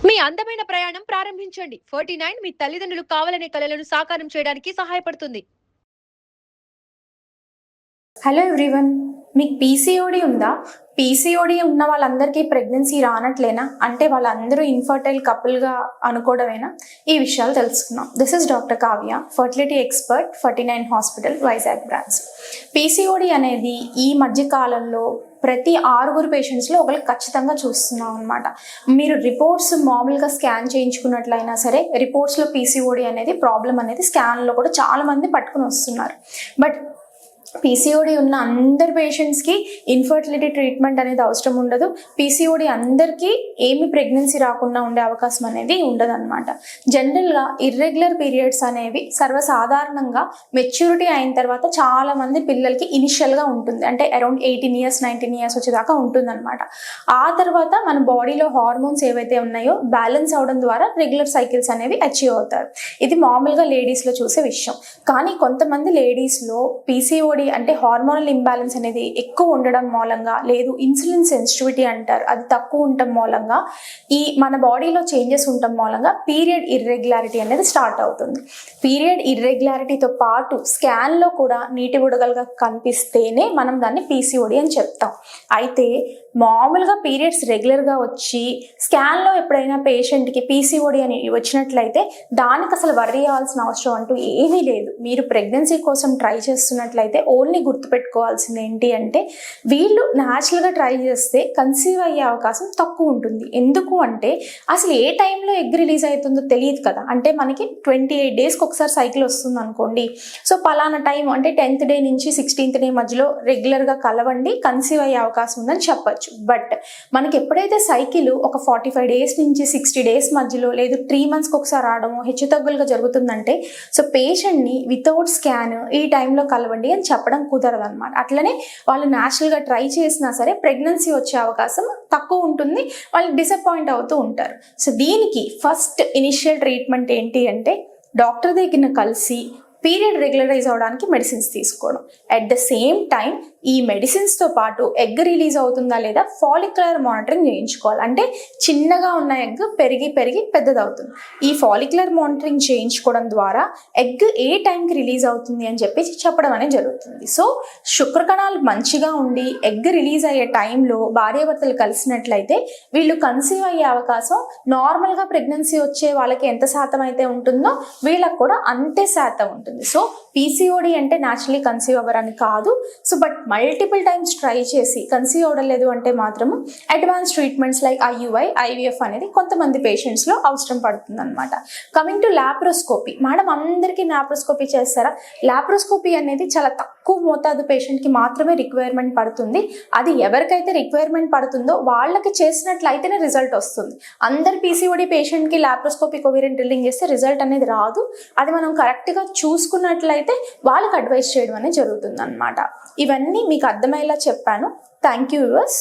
మీ అందమైన ప్రయాణం ప్రారంభించండి. 49 మీ తల్లిదండ్రులు కావాలనే కలలను సాకారం చేయడానికి సహాయపడుతుంది. హలో ఎవ్రీవన్, మీకు పీసీఓడి ఉందా? పీసీఓడి ఉన్న వాళ్ళందరికీ ప్రెగ్నెన్సీ రానట్లేనా? అంటే వాళ్ళందరూ ఇన్ఫర్టైల్ కపుల్గా అనుకోవడమేనా? ఈ విషయాలు తెలుసుకున్నాం. This is doctor Kavya, fertility expert, 49 hospital, Vizag branch. PCOD అనేది ఈ మధ్య కాలంలో ప్రతి 6 పేషెంట్స్లో ఒకరికి ఖచ్చితంగా చూస్తున్నాం అనమాట. మీరు రిపోర్ట్స్ మామూలుగా స్కాన్ చేయించుకున్నట్లయినా సరే, రిపోర్ట్స్లో పీసీఓడి అనేది ప్రాబ్లం అనేది స్కాన్లో కూడా చాలామంది పట్టుకుని వస్తున్నారు. బట్ పీసీఓడి ఉన్న అందరి పేషెంట్స్కి ఇన్ఫర్టిలిటీ ట్రీట్మెంట్ అనేది అవసరం ఉండదు. పీసీఓడి అందరికీ ఏమి ప్రెగ్నెన్సీ రాకుండా ఉండే అవకాశం అనేది ఉండదు అనమాట. జనరల్గా ఇర్రెగ్యులర్ పీరియడ్స్ అనేవి సర్వసాధారణంగా మెచ్యూరిటీ అయిన తర్వాత చాలామంది పిల్లలకి ఇనిషియల్గా ఉంటుంది, అంటే అరౌండ్ 18 years 19 years వచ్చేదాకా ఉంటుందన్నమాట. ఆ తర్వాత మన బాడీలో హార్మోన్స్ ఏవైతే ఉన్నాయో బ్యాలెన్స్ అవడం ద్వారా రెగ్యులర్ సైకిల్స్ అనేవి అచీవ్ అవుతారు. ఇది మామూలుగా లేడీస్లో చూసే విషయం. కానీ కొంతమంది లేడీస్లో పీసీఓడి అంటే హార్మోనల్ ఇంబ్యాలెన్స్ అనేది ఎక్కువ ఉండడం మూలంగా, లేదు ఇన్సులిన్ సెన్సిటివిటీ అంటారు, అది తక్కువ ఉండటం మూలంగా, ఈ మన బాడీలో చేంజెస్ ఉండటం మూలంగా పీరియడ్ ఇర్రెగ్యులారిటీ అనేది స్టార్ట్ అవుతుంది. పీరియడ్ ఇర్రెగ్యులారిటీతో పాటు స్కాన్లో కూడా నీటి బుడగలుగా కనిపిస్తేనే మనం దాన్ని పీసీఓడి అని చెప్తాం. అయితే మామూలుగా పీరియడ్స్ రెగ్యులర్గా వచ్చి స్కాన్లో ఎప్పుడైనా పేషెంట్కి పీసీఓడి అని వచ్చినట్లయితే దానికి అసలు వర్రీ అవ్వాల్సిన అవసరం అంటూ ఏమీ లేదు. మీరు ప్రెగ్నెన్సీ కోసం ట్రై చేస్తున్నట్లయితే ఓన్లీ గుర్తుపెట్టుకోవాల్సింది ఏంటి అంటే, వీళ్ళు న్యాచురల్గా ట్రై చేస్తే కన్సీవ్ అయ్యే అవకాశం తక్కువ ఉంటుంది. ఎందుకు అంటే అసలు ఏ టైంలో ఎగ్ రిలీజ్ అవుతుందో తెలియదు కదా. అంటే మనకి 28 daysకి ఒకసారి సైకిల్ వస్తుంది అనుకోండి. సో పలానా టైం అంటే 10th day నుంచి 16th day మధ్యలో రెగ్యులర్గా కలవండి, కన్సీవ్ అయ్యే అవకాశం ఉందని చెప్పచ్చు. బట్ మనకి ఎప్పుడైతే సైకిల్ ఒక 45 days నుంచి 60 days మధ్యలో, లేదు 3 monthsకి ఒకసారి రావడము హెచ్చు తగ్గులుగా జరుగుతుందంటే, సో పేషెంట్ని వితౌట్ స్కాన్ ఈ టైంలో కలవండి అని చెప్పడం కుదరదు అనమాట. అట్లనే వాళ్ళు న్యాచురల్గా ట్రై చేసినా సరే ప్రెగ్నెన్సీ వచ్చే అవకాశం తక్కువ ఉంటుంది, వాళ్ళు డిసప్పాయింట్ అవుతూ ఉంటారు. సో దీనికి ఫస్ట్ ఇనిషియల్ ట్రీట్మెంట్ ఏంటి అంటే, డాక్టర్ దగ్గర కలిసి పీరియడ్ రెగ్యులరైజ్ అవడానికి మెడిసిన్స్ తీసుకోవడం. అట్ ద సేమ్ టైం ఈ మెడిసిన్స్తో పాటు ఎగ్ రిలీజ్ అవుతుందా లేదా ఫాలిక్యులర్ మానిటరింగ్ చేయించుకోవాలి. అంటే చిన్నగా ఉన్న ఎగ్ పెరిగి పెద్దదవుతుంది. ఈ ఫాలిక్యులర్ మానిటరింగ్ చేయించుకోవడం ద్వారా ఎగ్ ఏ టైంకి రిలీజ్ అవుతుంది అని చెప్పి చెప్పడం అనేది జరుగుతుంది. సో శుక్రకణాలు మంచిగా ఉండి ఎగ్ రిలీజ్ అయ్యే టైంలో భార్యాభర్తలు కలిసినట్లయితే వీళ్ళు కన్సీవ్ అయ్యే అవకాశం నార్మల్గా ప్రెగ్నెన్సీ వచ్చే వాళ్ళకి ఎంత శాతం అయితే ఉంటుందో వీళ్ళకి కూడా అంతే శాతం ఉంటుంది. సో పీసీఓడి అంటే న్యాచురలీ కన్సీవ్ అవ్వరని కాదు. So but multiple times try చేసి కన్సీవ్ అవ్వలేదు అంటే మాత్రము advance treatments like IUI, IVF అనేది కొంతమంది పేషెంట్స్లో అవసరం పడుతుంది అనమాట. కమింగ్ టు లాప్రోస్కోపీ, మేడం అందరికీ లాప్రోస్కోపీ చేస్తారా? లాప్రోస్కోపీ అనేది చాలా తక్కువ మోతాదు పేషెంట్కి మాత్రమే రిక్వైర్మెంట్ పడుతుంది. అది ఎవరికైతే రిక్వైర్మెంట్ పడుతుందో వాళ్ళకి చేసినట్లయితేనే రిజల్ట్ వస్తుంది. అందరి పీసీఓడి పేషెంట్కి లాప్రోస్కోపీ కోవిరెంట్ డ్రిల్లింగ్ చేస్తే రిజల్ట్ అనేది రాదు. అది మనం కరెక్ట్గా చూసుకున్నట్లయితే వాళ్ళకి అడ్వైస్ చేయడం అనేది జరుగుతుంది అనమాట. ఇవన్నీ మీకు అర్థమయ్యేలా చెప్పాను. Thank you viewers.